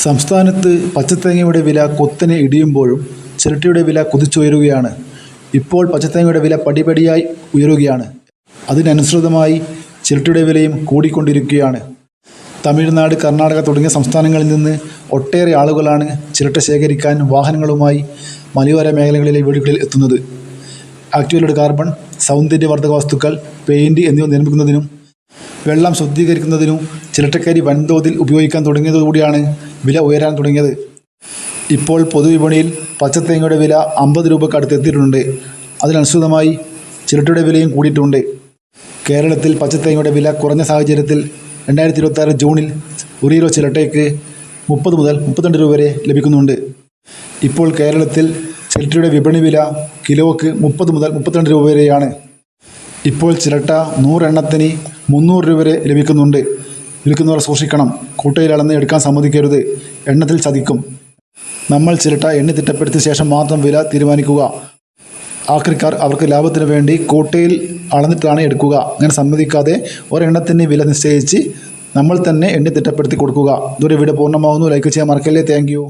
സംസ്ഥാനത്ത് പച്ചത്തേങ്ങയുടെ വില കുത്തനെ ഇടിയുമ്പോഴും ചിരട്ടയുടെ വില കുതിച്ചുയരുകയാണ്. ഇപ്പോൾ പച്ചത്തേങ്ങയുടെ വില പടിപടിയായി ഉയരുകയാണ്. അതിനനുസൃതമായി ചിരട്ടയുടെ വിലയും കൂടിക്കൊണ്ടിരിക്കുകയാണ്. തമിഴ്നാട്, കർണാടക തുടങ്ങിയ സംസ്ഥാനങ്ങളിൽ നിന്ന് ഒട്ടേറെ ആളുകളാണ് ചിരട്ട ശേഖരിക്കാൻ വാഹനങ്ങളുമായി മലയോര മേഖലകളിലെ വീടുകളിൽ എത്തുന്നത്. ആക്ടിവേറ്റഡ് കാർബൺ, സൗന്ദര്യവർദ്ധക വസ്തുക്കൾ, പെയിൻറ് എന്നിവ നിർമ്മിക്കുന്നതിനും വെള്ളം ശുദ്ധീകരിക്കുന്നതിനും ചിരട്ടക്കരി വൻതോതിൽ ഉപയോഗിക്കാൻ തുടങ്ങിയതോടുകൂടിയാണ് വില ഉയരാൻ തുടങ്ങിയത്. ഇപ്പോൾ പൊതുവിപണിയിൽ പച്ചത്തേങ്ങയുടെ വില 50 രൂപയ്ക്ക് അടുത്തെത്തിയിട്ടുണ്ട്. അതിനനുസൃതമായി ചിരട്ടയുടെ വിലയും കൂടിയിട്ടുണ്ട്. കേരളത്തിൽ പച്ചത്തേങ്ങയുടെ വില കുറഞ്ഞ സാഹചര്യത്തിൽ 2026 ജൂണിൽ 1 കിലോ ചിരട്ടയ്ക്ക് 30 മുതൽ 32 രൂപ വരെ ലഭിക്കുന്നുണ്ട്. ഇപ്പോൾ കേരളത്തിൽ ചിരട്ടയുടെ വിപണി വില കിലോയ്ക്ക് 30 മുതൽ 32 രൂപ വരെയാണ്. ഇപ്പോൾ ചിരട്ട 100 എണ്ണത്തിന് 300 രൂപ വരെ ലഭിക്കുന്നുണ്ട്. വിൽക്കുന്നവർ സൂക്ഷിക്കണം. കൂട്ടയിൽ അളന്ന് എടുക്കാൻ സമ്മതിക്കരുത്. എണ്ണത്തിൽ ചതിക്കും. നമ്മൾ ചിരട്ട എണ്ണി തിട്ടപ്പെടുത്തിയ ശേഷം മാത്രം വില തീരുമാനിക്കുക. ആക്രിക്കാർ അവർക്ക് ലാഭത്തിന് വേണ്ടി കൂട്ടയിൽ അളന്നിട്ടാണ് എടുക്കുക. അങ്ങനെ സമ്മതിക്കാതെ ഒരെണ്ണത്തിന് വില നിശ്ചയിച്ച് നമ്മൾ തന്നെ എണ്ണി തിട്ടപ്പെടുത്തി കൊടുക്കുക. ഇതൊരു വീഡിയോ പൂർണ്ണമാകുന്നു. ലൈക്ക് ചെയ്യാൻ മറക്കല്ലേ. Thank you.